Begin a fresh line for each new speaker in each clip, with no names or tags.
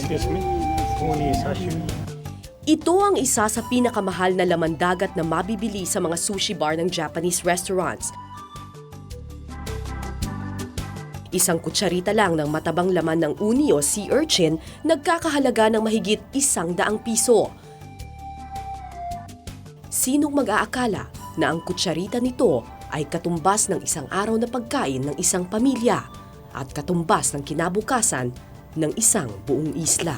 Excuse me? Uni sashimi.
Ito ang isa sa pinakamahal na laman dagat na mabibili sa mga sushi bar ng Japanese restaurants. Isang kutsarita lang ng matabang laman ng uni o sea urchin nagkakahalaga ng mahigit 100 piso. Sinong mag-aakala na ang kutsarita nito ay katumbas ng isang araw na pagkain ng isang pamilya at katumbas ng kinabukasan ng isang buong isla?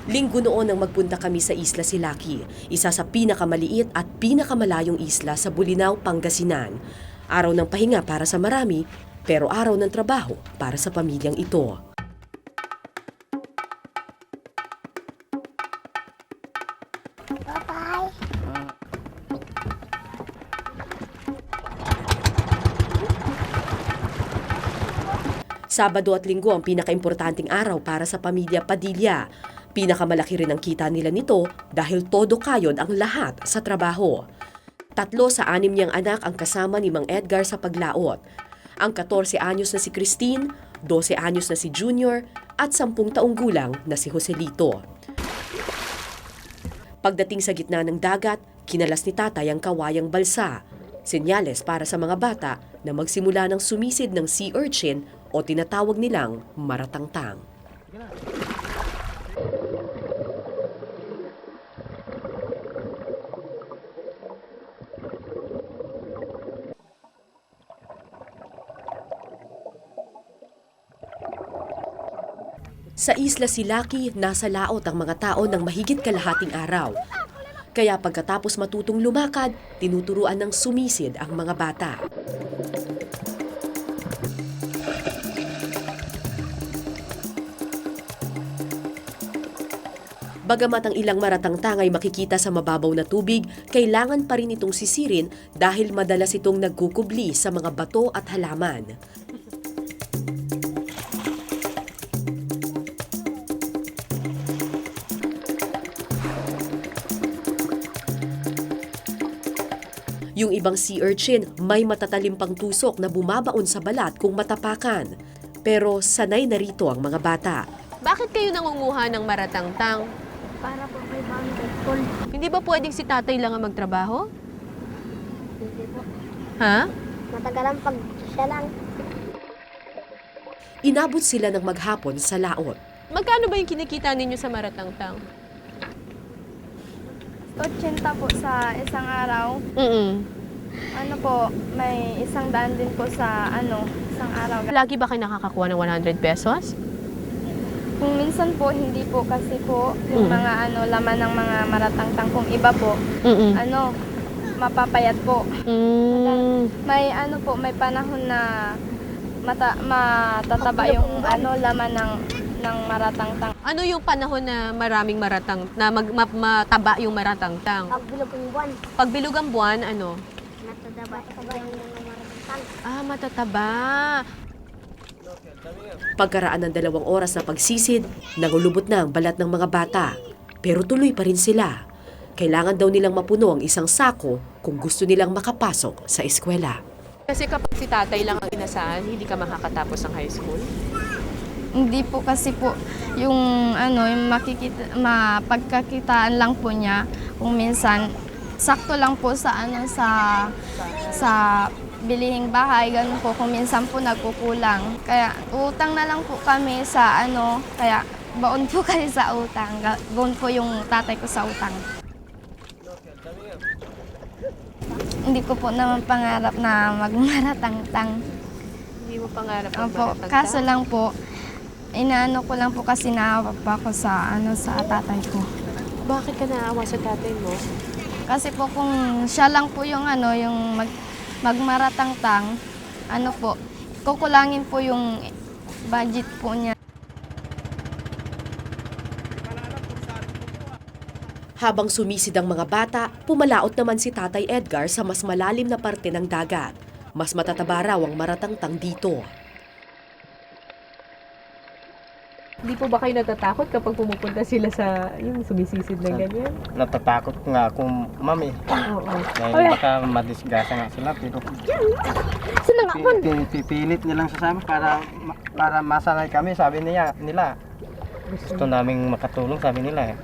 Linggo noon nang magpunta kami sa Isla Silaki, isa sa pinakamaliit at pinakamalayong isla sa Bolinao, Pangasinan. Araw ng pahinga para sa marami, pero araw ng trabaho para sa pamilyang ito.
Bye-bye.
Sabado at Linggo ang pinakaimportanteng araw para sa pamilya Padilla. Pinakamalaki rin ang kita nila nito dahil todo kayod ang lahat sa trabaho. 3 sa 6 niyang anak ang kasama ni Mang Edgar sa paglaot. Ang 14 anyos na si Christine, 12 anyos na si Junior at 10 taong gulang na si Joselito. Pagdating sa gitna ng dagat, kinalas ni tatay ang kawayang balsa. Senyales para sa mga bata na magsimula ng sumisid ng sea urchin o tinatawag nilang maratangtang. Sa Isla Silaki, nasa laot ang mga tao ng mahigit kalahating araw. Kaya pagkatapos matutong lumakad, tinuturuan ng sumisid ang mga bata. Bagamat ang ilang maratangtang ay makikita sa mababaw na tubig, kailangan pa rin itong sisirin dahil madalas itong nagkukubli sa mga bato at halaman. Yung ibang sea urchin may matatalim pang tusok na bumabaon sa balat kung matapakan. Pero sanay na rito ang mga bata.
Bakit kayo nangunguha ng maratangtang?
Para po may basketball.
Hindi ba pwedeng si tatay lang ang magtrabaho?
Hindi po.
Ha?
Matagalan pag siya lang.
Inabot sila ng maghapon sa laot.
Magkano ba yung kinikita ninyo sa maratangtang?
80 po sa isang araw. Ano po, may 100 din po sa isang araw.
Lagi ba kayo nakakakuha ng 100 pesos?
Kung minsan po, hindi po kasi po yung mga laman ng mga maratangtang. Kung iba po, mapapayat po. May may panahon na matataba yung laman ng maratangtang.
Ano yung panahon na maraming mataba yung maratangtang?
Pag bilog ang buwan,
Pag bilog ang buwan,
mataba yung mga maratangtang.
matataba.
Pagkaraan ng 2 oras na pagsisid, nangulubot na ang balat ng mga bata. Pero tuloy pa rin sila. Kailangan daw nilang mapuno ang isang sako kung gusto nilang makapasok sa eskwela.
Kasi kapag si tatay lang ang inasahan, hindi ka makakatapos ng high school?
Hindi po kasi po yung mapagkakitaan lang po niya kung minsan sakto lang po sa sa bilihing bahay, ganun po kung minsan po nagkukulang. Kaya utang na lang po kami sa kaya baon po kayo sa utang. Baon po yung tatay ko sa utang. Hindi ko po naman pangarap na magmaratangtang.
Hindi mo pangarap ang
Opo,
maratangtang?
kaso lang po, inaano ko lang po kasi naawa pa ako sa tatay ko.
Bakit ka naawa sa tatay mo?
Kasi po kung siya lang po yung yung magmaratangtang, kukulangin po yung budget po niya.
Habang sumisid ang mga bata, pumalaot naman si Tatay Edgar sa mas malalim na parte ng dagat. Mas matataba raw ang maratangtang dito.
Di po ba kayo natatakot kapag pumupunta sila sa yung sumisisid na ganyan?
Natatakot nga ako, mami.
Oo.
Dahil baka madisgasa nga sila. Pero pipilit nilang sa amin para masanay kami, sabi nila. Gusto naming makatulong, sabi nila eh.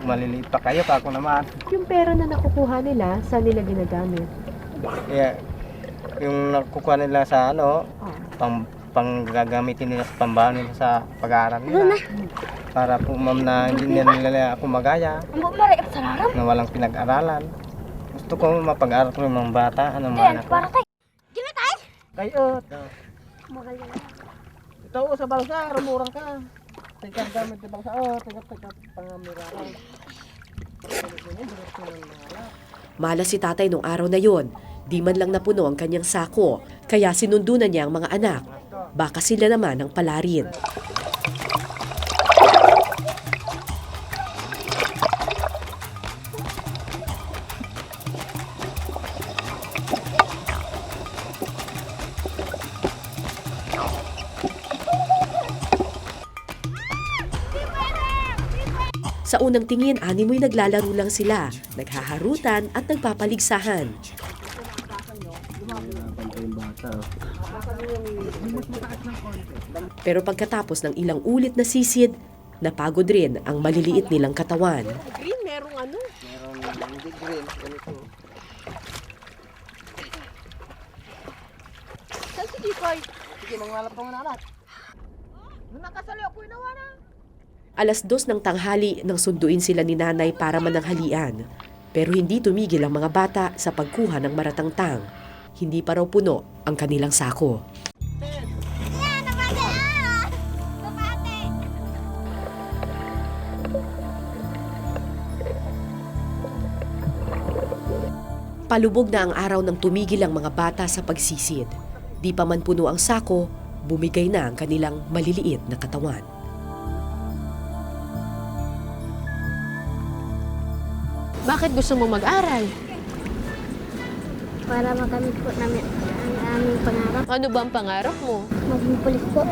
Maliliit pa kayo, ako naman.
Yung pera na nakukuha nila, saan nila ginagamit?
Yeah, yung nakukuha nila sa pang gagamitin nila sa pambahan nila sa pag-aaral nila. Para po ma'am na hindi nila ako magaya. Na walang pinag-aralan. Gusto ko mapag-aral ko ng mga bata, ng mga anak ko. Kayo, ito sa balsa, rumurang ka. Tingkat gamit ng balsa, tingkat pangamirahan.
Malas si tatay nung araw na yon. Di man lang napuno ang kanyang sako, kaya sinundunan niya ang mga anak. Baka sila naman ang palarin. Sa unang tingin, animoy naglalaro lang sila, naghaharutan at nagpapaligsahan. Pero pagkatapos ng ilang ulit na sisid, napagod rin ang maliliit nilang katawan.
Green, merong ano?
Meron hindi green, ganito.
Saan si Jikoy?
Sige, mangwalap ko nga anak.
Nakasali ako, inawa na.
2:00 ng tanghali nang sunduin sila ni nanay para mananghalian. Pero hindi tumigil ang mga bata sa pagkuha ng maratangtang. Hindi pa raw puno ang kanilang sako. Palubog na ang araw nang tumigil ang mga bata sa pagsisid. Di pa man puno ang sako, bumigay na ang kanilang maliliit na katawan.
Bakit gusto mo mag-aral?
Para makamit po namin ang aming pangarap.
Ano ba ang pangarap mo?
Maging pulis po.